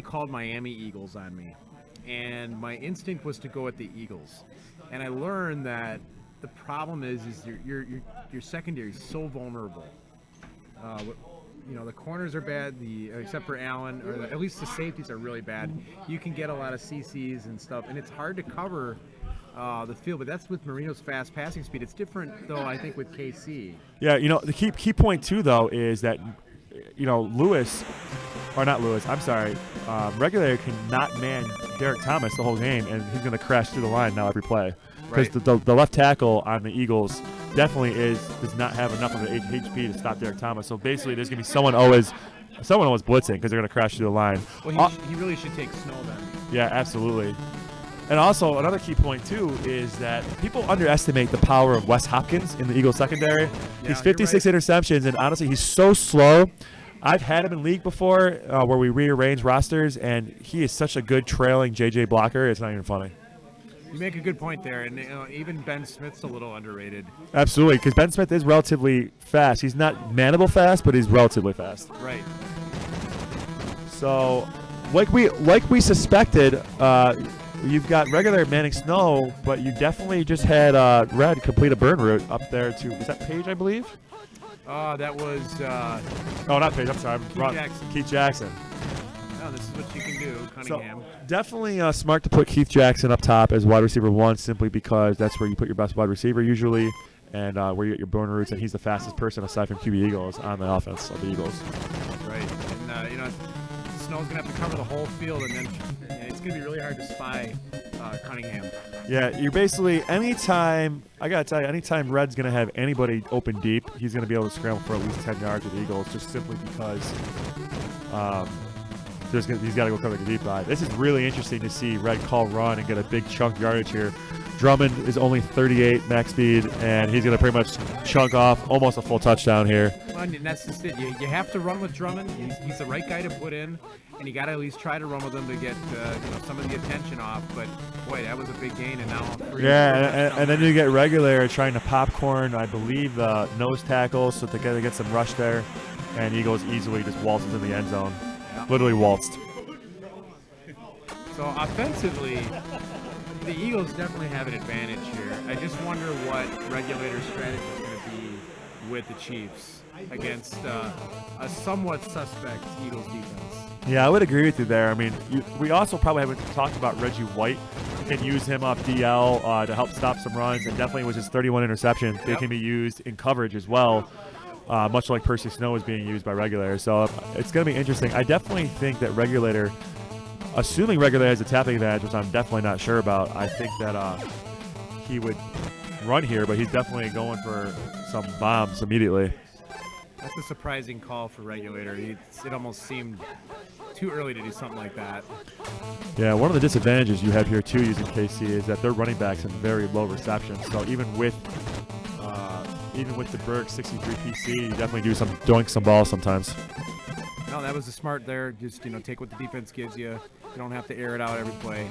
called Miami Eagles on me, and my instinct was to go at the Eagles. And I learned that the problem is your secondary is so vulnerable. The corners are bad. Except for Allen, or at least the safeties are really bad. You can get a lot of CCs and stuff, and it's hard to cover the field. But that's with Marino's fast passing speed. It's different, though, I think, with KC. Yeah, the key point too, though, is that Regulator cannot man Derek Thomas the whole game, and he's going to crash through the line now every play. Because the left tackle on the Eagles definitely does not have enough of an HP to stop Derek Thomas. So basically, there's going to be someone always blitzing because they're going to crash through the line. Well, he really should take snow then. Yeah, absolutely. And also, another key point, too, is that people underestimate the power of Wes Hopkins in the Eagles secondary. Yeah, he's 56 interceptions, and honestly, he's so slow. I've had him in league before where we rearrange rosters, and he is such a good trailing JJ blocker. It's not even funny. You make a good point there, and even Ben Smith's a little underrated. Absolutely, because Ben Smith is relatively fast. He's not manable fast, but he's relatively fast. Right. So, like we suspected, you've got regular Manning Snow, but you definitely just had Red complete a burn route up there to, is that Page, I believe? That was... oh, not Page, I'm sorry. Keith Jackson. Oh, this is what you can do, Cunningham. So, definitely smart to put Keith Jackson up top as wide receiver 1, simply because that's where you put your best wide receiver usually, and where you get your burn routes, and he's the fastest person aside from QB Eagles on the offense of the Eagles. Right, and Snow's going to have to cover the whole field, and then it's going to be really hard to spy Cunningham. Yeah, you're basically, anytime Red's going to have anybody open deep, he's going to be able to scramble for at least 10 yards with the Eagles, just simply because he's got to go cover the deep side. This is really interesting to see Red call run and get a big chunk yardage here. Drummond is only 38 max speed, and he's going to pretty much chunk off almost a full touchdown here. Well, and that's just it. You have to run with Drummond. He's the right guy to put in, and you got to at least try to run with him to get some of the attention off. But boy, that was a big gain, and now and then you get Regulator trying to popcorn, I believe, the nose tackle, so to get some rush there, and Eagles easily just waltzes in the end zone. Yeah. Literally waltzed. So offensively, the Eagles definitely have an advantage here. I just wonder what Regulator's strategy is going to be with the Chiefs against a somewhat suspect Eagles defense. Yeah, I would agree with you there. I mean, we also probably haven't talked about Reggie White. You can use him off DL to help stop some runs, and definitely with his 31 interceptions, they can be used in coverage as well, much like Percy Snow is being used by Regulator. So it's going to be interesting. I definitely think that Regulator, assuming Regulator has a tapping advantage, which I'm definitely not sure about, I think that he would run here, but he's definitely going for some bombs immediately. That's a surprising call for Regulator. It almost seemed too early to do something like that. Yeah, one of the disadvantages you have here too using KC is that their running backs have very low reception. So even with the Berg 63 PC, you definitely do doink some balls sometimes. No, that was a smart there. Just take what the defense gives you. You don't have to air it out every play.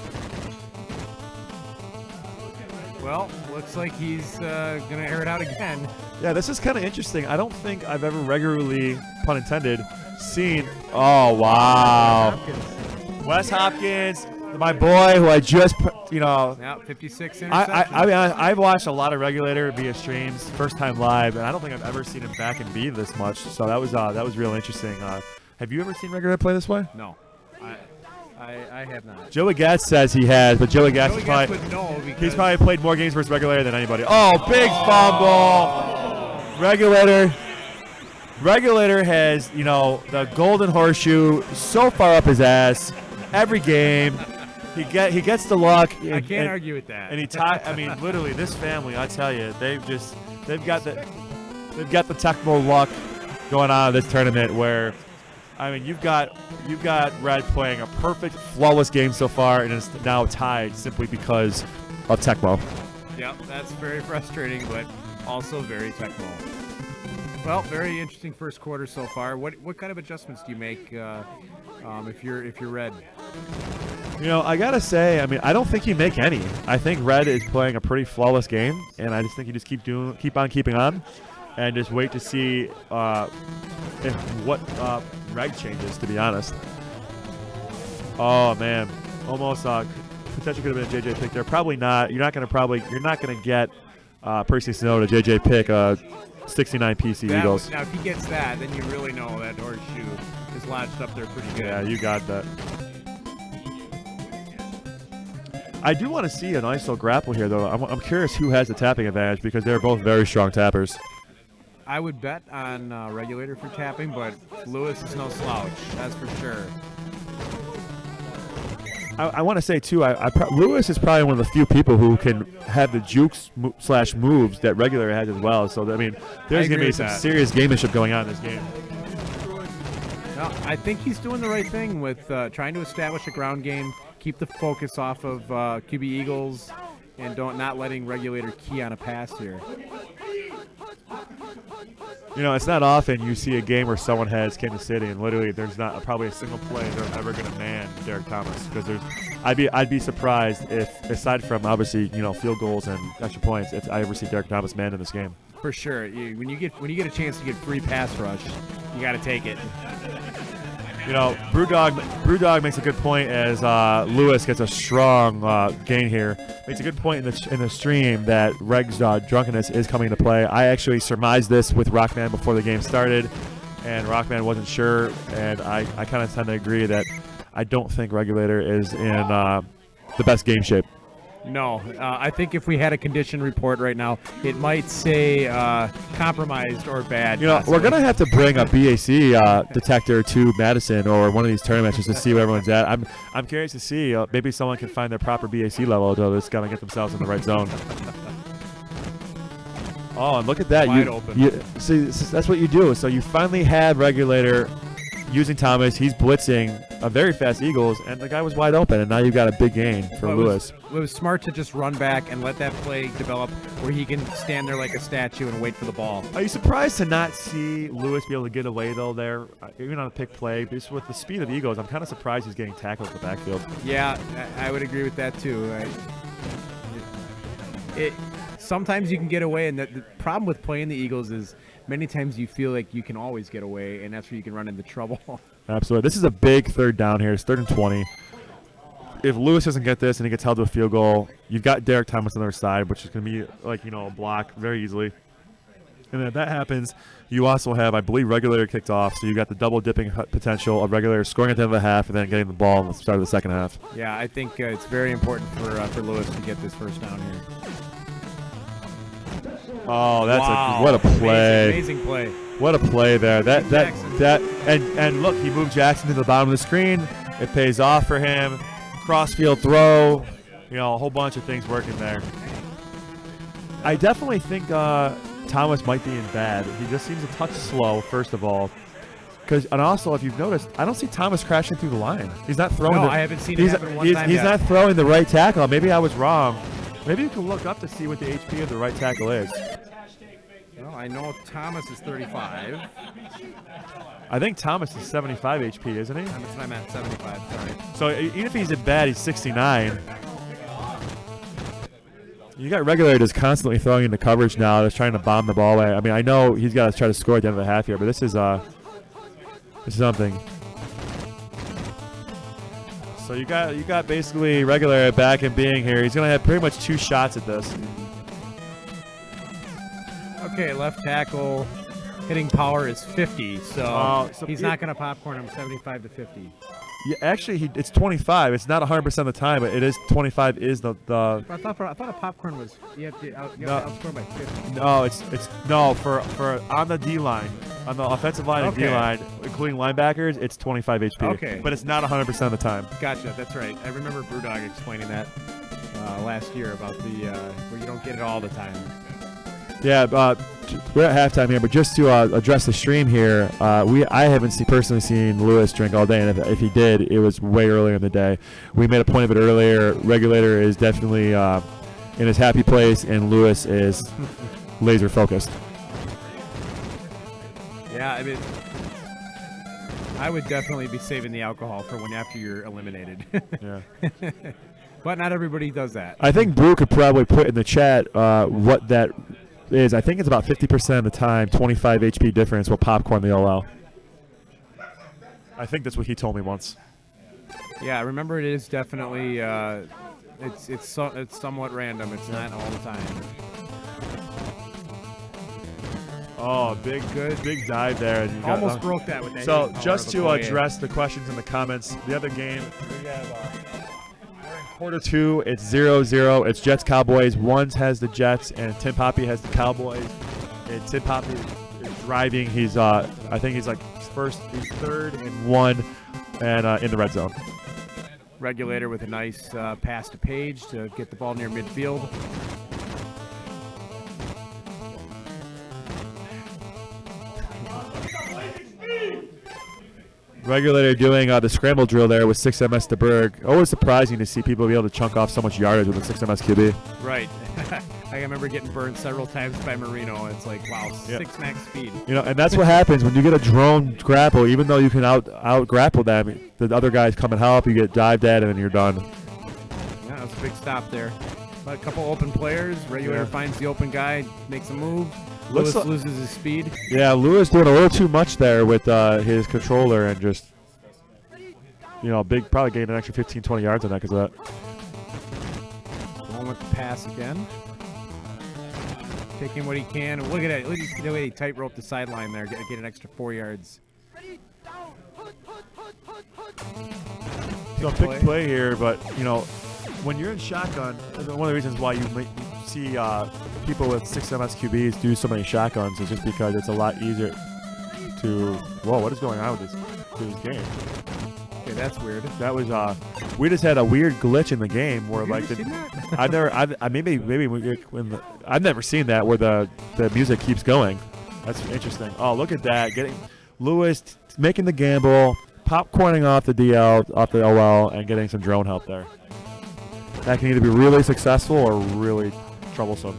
Well, looks like he's going to air it out again. Yeah, this is kind of interesting. I don't think I've ever regularly, pun intended, seen. Oh, wow. Wes Hopkins, my boy, who I just, Yeah, 56 interceptions. I've watched a lot of Regulator via streams, first time live, and I don't think I've ever seen him back and be this much. So that was real interesting. Have you ever seen Regulator play this way? No. I have not. Joey Gatz says he has, but Joey Gatz he's probably played more games versus Regulator than anybody. Oh, big fumble! Regulator has, the golden horseshoe so far up his ass every game. He gets the luck. I can't argue with that. And literally, this family, I tell you, they've got the Tecmo luck going on in this tournament where. You've got Red playing a perfect, flawless game so far, and it's now tied simply because of Tecmo. Yep, that's very frustrating, but also very Tecmo. Well, very interesting first quarter so far. What kind of adjustments do you make if you're Red? I gotta say, I don't think you make any. I think Red is playing a pretty flawless game, and I just think you just keep on keeping on, and just wait to see what Reg changes, to be honest. Oh man, almost potentially could have been a JJ pick there. Probably not. You're not gonna get Percy Snow to JJ pick 69 PC Eagles. Now, if he gets that, then you really know that horseshoe is lodged up there pretty good. Yeah, you got that. I do want to see an ISO grapple here, though. I'm curious who has the tapping advantage because they're both very strong tappers. I would bet on Regulator for tapping, but Lewis is no slouch, that's for sure. I want to say, too, Lewis is probably one of the few people who can have the jukes / moves that Regulator has as well. So, I mean, there's going to be some serious gamemanship going on in this game. No, I think he's doing the right thing with trying to establish a ground game, keep the focus off of QB Eagles, and not letting Regulator key on a pass here. You know, it's not often you see a game where someone has Kansas City and literally there's not probably a single play they're ever going to man Derek Thomas, because I'd be surprised if, aside from obviously field goals and extra points, if I ever see Derek Thomas man in this game. For sure, when you get a chance to get free pass rush, you got to take it. You know, Brewdog makes a good point as Lewis gets a strong gain here. Makes a good point in the stream that Reg's drunkenness is coming into play. I actually surmised this with Rockman before the game started, and Rockman wasn't sure, and I kind of tend to agree that I don't think Regulator is in the best game shape. No, I think if we had a condition report right now, it might say compromised or bad. You know, we're going to have to bring a BAC detector to Madison or one of these tournaments just to see where everyone's at. I'm curious to see. Maybe someone can find their proper BAC level, though. Just got to get themselves in the right zone. Oh, and look at that. Wide open. See, that's what you do. So you finally had Regulator using Thomas. He's blitzing a very fast Eagles, and the guy was wide open, and now you've got a big gain for Lewis. It was smart to just run back and let that play develop where he can stand there like a statue and wait for the ball. Are you surprised to not see Lewis be able to get away, though, there, even on a pick play? Just with the speed of the Eagles, I'm kind of surprised he's getting tackled in the backfield. Yeah, I would agree with that, too. Sometimes you can get away, and the problem with playing the Eagles is many times you feel like you can always get away, and that's where you can run into trouble. Absolutely. This is a big third down here. It's 3rd and 20. If Lewis doesn't get this and he gets held to a field goal, you've got Derek Thomas on the other side, which is going to be like, a block very easily. And then if that happens, you also have, I believe, Regulator kicked off, so you got the double dipping potential of Regulator scoring at the end of the half and then getting the ball at the start of the second half. Yeah, I think it's very important for Lewis to get this first down here. Oh, that's wow. What a play! Amazing play. What a play there! And look, he moved Jackson to the bottom of the screen. It pays off for him. Crossfield throw, a whole bunch of things working there. I definitely think Thomas might be in bad. He just seems a touch slow, first of all. And also, if you've noticed, I don't see Thomas crashing through the line. He's not throwing. No, I haven't seen it happen one time He's yet. not throwing the right tackle. Maybe I was wrong. Maybe you can look up to see what the HP of the right tackle is. Well, I know Thomas is 35. I think Thomas is 75 HP, isn't he? That's what I meant, 75, sorry. So even if he's in bad, he's 69. You got Regulator just constantly throwing into coverage now, just trying to bomb the ball away. I mean, I know he's got to try to score at the end of the half here, but this is something. So you got basically Regulator back and being here. He's going to have pretty much 2 shots at this. Okay, left tackle hitting power is 50, so he's not going to popcorn him 75 to 50. Yeah, actually, it's 25. It's not 100% of the time, but it is 25 is the. I thought a popcorn was you have to outscore by 50. No, for on the D line, on the offensive line and D line, including linebackers, it's 25 HP. Okay, but it's not 100% of the time. Gotcha, that's right. I remember Brewdog explaining that last year about the where you don't get it all the time. Yeah, we're at halftime here, but just to address the stream here, I haven't personally seen Lewis drink all day, and if he did, it was way earlier in the day. We made a point of it earlier. Regulator is definitely in his happy place, and Lewis is laser focused. Yeah, I mean, I would definitely be saving the alcohol for when after you're eliminated. Yeah. But not everybody does that. I think Brew could probably put in the chat what that is. I think it's about 50% of the time, 25 HP difference will popcorn the OL. I think that's what he told me once. Yeah, remember it is definitely it's somewhat random. It's not all the time. Oh, big dive there. And you got, Almost broke that with that. So hitting just power to of the address the questions in the comments, the other game, we have we're in quarter 2. It's 0-0. It's Jets Cowboys. Ones has the Jets, and Tim Poppy has the Cowboys. And Tim Poppy is driving. He's I think he's like he's third and 1, and in the red zone. Regulator with a nice pass to Page to get the ball near midfield. Regulator doing the scramble drill there with 6MS to Berg. Always surprising to see people be able to chunk off so much yardage with a 6MS QB. Right. I remember getting burned several times by Marino. It's like, wow, 6 max speed. You know, and that's what happens when you get a drone grapple. Even though you can out grapple them, the other guys come and help. You get dived at, and then you're done. Yeah, that's a big stop there. A couple open players. Regulator finds the open guy, makes a move. Lewis loses his speed. Yeah, Lewis doing a little too much there with his controller and just, probably gained an extra 15, 20 yards on that because of that. Going with the pass again. Taking what he can. Look at it. Look at the way he tightrope the sideline there. Get an extra 4 yards. So big play here, but, when you're in shotgun, one of the reasons why you see people with 6MS QBs do so many shotguns is just because it's a lot easier to. Whoa, what is going on with this game? Okay, that's weird. That was we just had a weird glitch in the game where I've never seen that where the music keeps going. That's interesting. Oh, look at that, getting Lewis making the gamble, popcorning off the DL, off the OL, and getting some drone help there. That can either be really successful or really troublesome.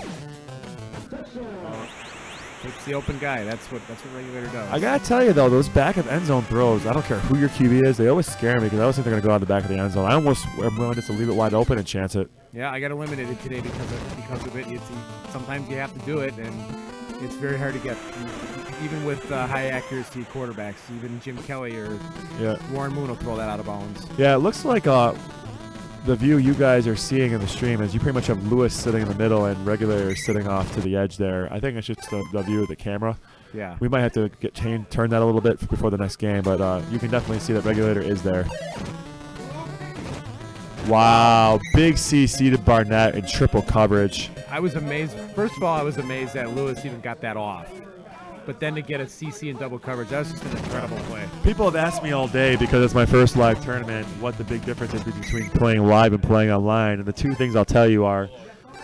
It's the open guy. That's what Regulator does. I gotta tell you though, those back of end zone throws, I don't care who your QB is, they always scare me because I always think they're gonna go out the back of the end zone. I almost am willing just to leave it wide open and chance it. Yeah, I got eliminated today because of it. Sometimes you have to do it, and it's very hard to get. Even with high accuracy quarterbacks, even Jim Kelly or Warren Moon will throw that out of bounds. Yeah, it looks like the view you guys are seeing in the stream is you pretty much have Lewis sitting in the middle and Regulator sitting off to the edge there. I think it's just the view of the camera. Yeah. We might have to turn that a little bit before the next game, but you can definitely see that Regulator is there. Wow, big CC to Barnett in triple coverage. I was amazed. First of all, I was amazed that Lewis even got that off. But then to get a CC in double coverage, that was just an incredible play. People have asked me all day, because it's my first live tournament, what the big difference is between playing live and playing online. And the two things I'll tell you are,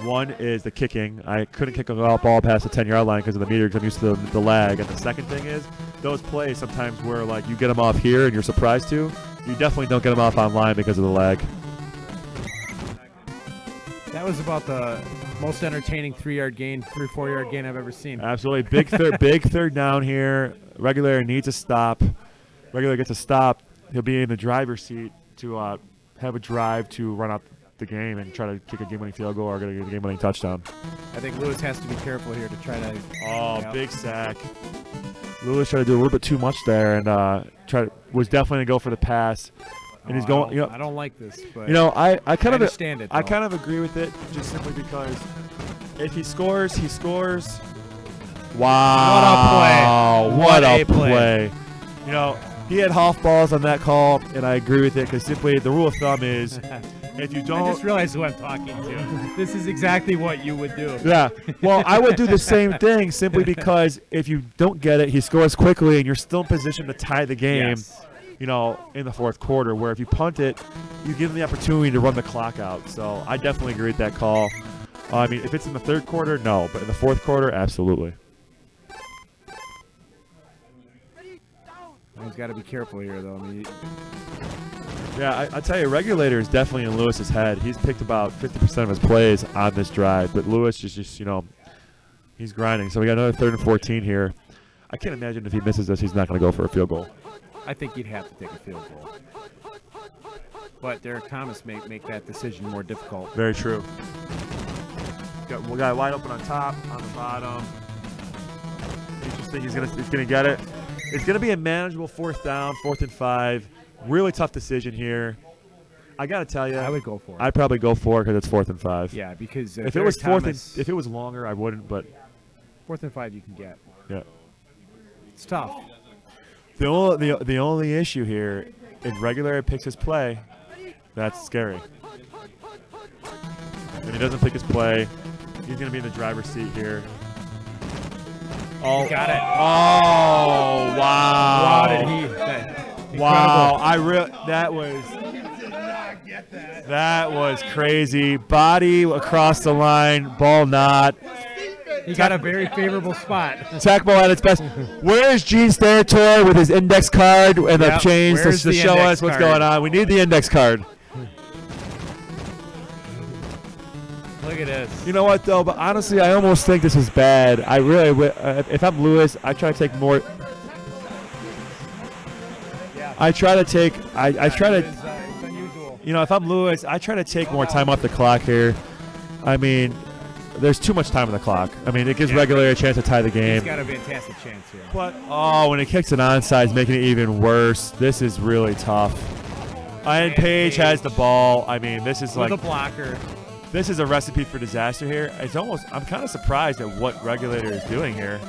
one is the kicking. I couldn't kick a ball past the 10-yard line because of the meter because I'm used to the lag. And the second thing is, those plays sometimes where you get them off here and you're surprised to, you definitely don't get them off online because of the lag. That was about the most entertaining 3-4 yard gain I've ever seen. Absolutely. Big third down here. Regulator needs a stop. Regulator gets a stop. He'll be in the driver's seat to have a drive to run out the game and try to kick a game-winning field goal or get a game-winning touchdown. I think Lewis has to be careful here to try to... Oh, big sack. Lewis tried to do a little bit too much there and was definitely going to go for the pass. And he's going. I don't like this, but I kind of understand it. I kind of agree with it, just simply because if he scores, he scores. Wow! What a play! He had half balls on that call, and I agree with it because simply the rule of thumb is if you don't. I just realized who I'm talking to. This is exactly what you would do. Yeah. Well, I would do the same thing simply because if you don't get it, he scores quickly, and you're still in position to tie the game. Yes. In the fourth quarter, where if you punt it, you give them the opportunity to run the clock out. So I definitely agree with that call. I mean, if it's in the third quarter, no. But in the fourth quarter, absolutely. He's got to be careful here, though. Yeah, I tell you, Regulator is definitely in Lewis's head. He's picked about 50% of his plays on this drive. But Lewis just he's grinding. So we got another 3rd and 14 here. I can't imagine if he misses this, he's not going to go for a field goal. I think he'd have to take a field goal. But Derek Thomas may make that decision more difficult. Very true. Got one guy wide open on top, on the bottom. Interesting. He's gonna get it. It's gonna be a manageable 4th down, 4th and 5. Really tough decision here. I gotta tell you, I would go for it. I'd probably go for it because it's 4th and 5. Yeah, because If it was if it was longer, I wouldn't. But 4th and 5, you can get. yeah, It's tough. the only issue here, if Regulator picks his play, that's scary. If he doesn't pick his play, he's gonna be in the driver's seat here. Oh, Got it. Oh, wow! Wow, did he? Wow! That was crazy. Body across the line, ball not. He got a very favorable spot. Tecmo at its best. Where's Gene's territory with his index card and the chains to show us what's going on? We need the index card. Look at this. You know what, though? But honestly, I almost think this is bad. I really, if I'm Lewis, I try to take more. Yeah. I try to take. I try to. It's unusual. You know, if I'm Lewis, I try to take more time off the clock here. I mean, there's too much time on the clock. I mean, it gives Regulator a chance to tie the game. He's got a fantastic chance here. But when he kicks it onside, making it even worse. This is really tough. And Page has the ball. I mean, this is With like a blocker. This is a recipe for disaster here. I'm kind of surprised at what Regulator is doing here.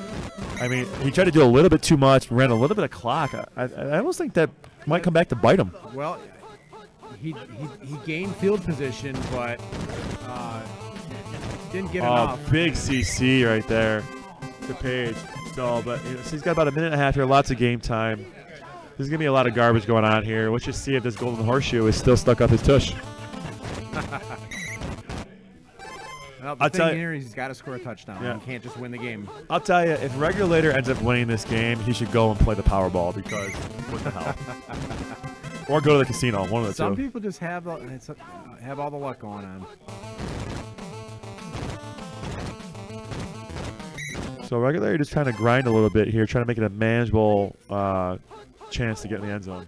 I mean, he tried to do a little bit too much, ran a little bit of clock. I almost think that might come back to bite him. Well, he gained field position, but didn't get enough. Big CC right there to Page. So, but so he's got about a minute and a half here, lots of game time. There's going to be a lot of garbage going on here. Let's just see if this golden horseshoe is still stuck up his tush. Well, the thing here, he's got to score a touchdown. Yeah. He can't just win the game. I'll tell you, if Regulator ends up winning this game, he should go and play the Powerball because what the hell? Or go to the casino, one of the two. Some people just have all the luck going on. So Regulator just trying to grind a little bit here, trying to make it a manageable chance to get in the end zone.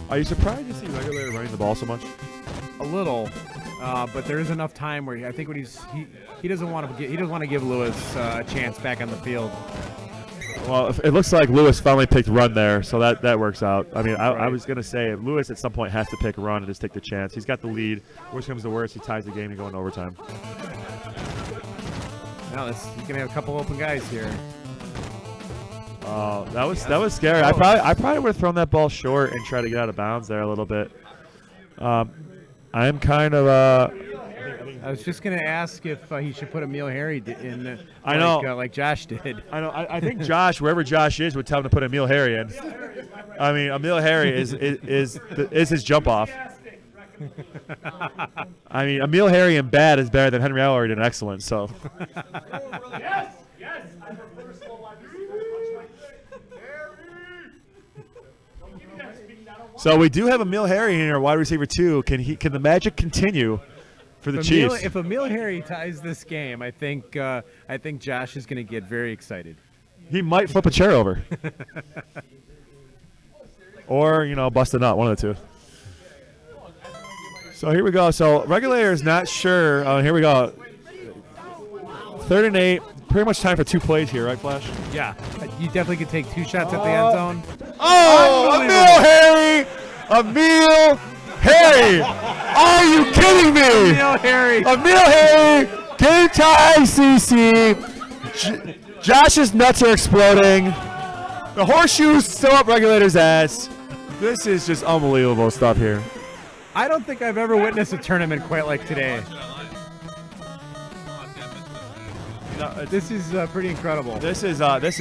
Are you surprised to see Regulator running the ball so much? A little, but there is enough time where I think what he doesn't want to give Lewis a chance back on the field. Well, it looks like Lewis finally picked run there, so that works out. I mean, I was gonna say Lewis at some point has to pick run and just take the chance. He's got the lead. Worst comes to worst, he ties the game and go into overtime. Now he's gonna have a couple open guys here. Oh, that was scary. I probably would have thrown that ball short and tried to get out of bounds there a little bit. I am kind of. I was just gonna ask if he should put Emil Harry in. I know, like Josh did. I know. I think Josh, wherever Josh is, would tell him to put Emil Harry in. I mean, Emil Harry is his jump off. I mean, Emil Harry in bad is better than Henry Ellery in excellent. So. Yes. I prefer slow wide receivers. So we do have Emil Harry in our wide receiver too. Can the magic continue for the Chiefs? If Emil Harry ties this game, I think Josh is going to get very excited. He might flip a chair over, or bust a nut. One of the two. So here we go. So Regulator is not sure. Here we go. 3rd and 8. Pretty much time for 2 plays here, right, Flash? Yeah. You definitely could take 2 shots at the end zone. Oh, Emil Harry! Are you kidding me? Emil Harry! Game tie, CC. Josh's nuts are exploding. The horseshoe's still up Regulator's ass. This is just unbelievable stuff here. I don't think I've ever witnessed a tournament quite like today. This is pretty incredible. This is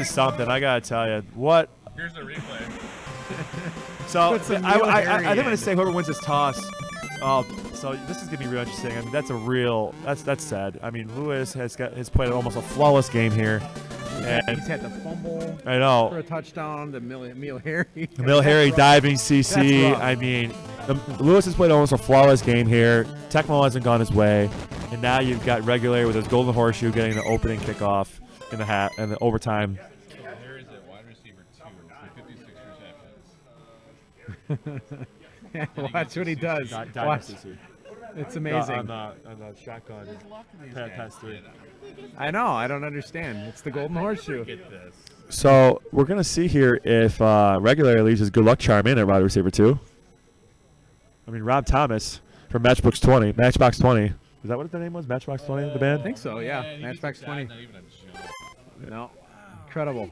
something, I gotta tell you. What? Here's the replay. So I think I'm gonna say whoever wins this toss. So this is gonna be real interesting. I mean, that's sad. I mean, Lewis has played almost a flawless game here. And he's had the fumble. I know. For a touchdown. The Emil Harry. Emil Harry diving CC. I mean, Lewis has played almost a flawless game here. Tecmo hasn't gone his way, and now you've got Regulator with his golden horseshoe getting the opening kickoff in the overtime. There is a wide receiver 2, 56ers Watch what he does. Watch. It's amazing. On the shotgun pass 3. I know. I don't understand. It's the golden horseshoe. Get this. So we're gonna see here if Regulator leaves his good luck charm in at wide receiver 2. I mean, Rob Thomas from Matchbox 20. Is that what the name was? Matchbox 20, the band? I think so, yeah. Matchbox 20. Not even a joke. No. Incredible.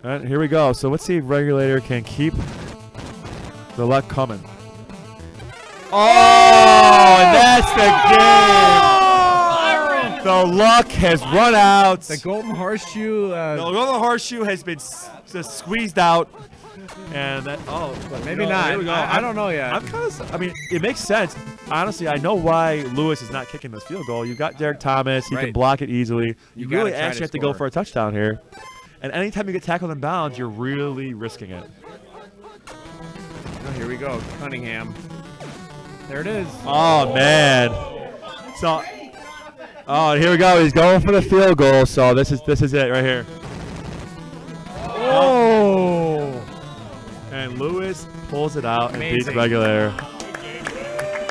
All right, here we go. So let's see if Regulator can keep the luck coming. Oh, and that's the game. The luck has run out. The Golden Horseshoe. The Golden Horseshoe has been just squeezed out. And that, but maybe you know, not. here we go. I don't know yet. I'm kind of. I mean, it makes sense. Honestly, I know why Lewis is not kicking this field goal. You've got Derek Thomas. He can Right. block it easily. You gotta really try actually to have to go score. for a touchdown here. And anytime you get tackled in bounds, you're really risking it. Oh, here we go. Cunningham. There it is. Oh man. So. Oh, and here we go. He's going for the field goal. So this is it right here. Oh. And Lewis pulls it out and beats Amazing. Regulator.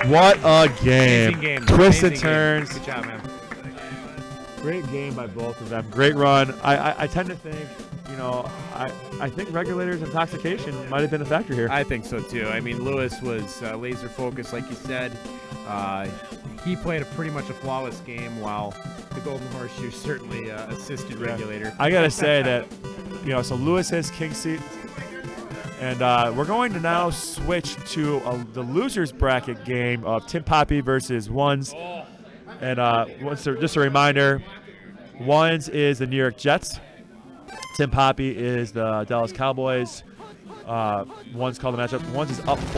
What a game. Amazing game. Twists and Amazing game. turns. Good job, man. Great game by both of them. Great run. I tend to think, you know, I think Regulator's intoxication might have been a factor here. I think so too. I mean, Lewis was laser focused, like you said. He played pretty much a flawless game, while the Golden Horseshoe certainly assisted Regulator. I gotta say that, you know, so Lewis has king seat, and we're going to now switch to the losers bracket game of Tim Poppy versus Ones. And just a reminder, Ones is the New York Jets. Tim Poppy is the Dallas Cowboys. Ones called the matchup. Ones is up 4.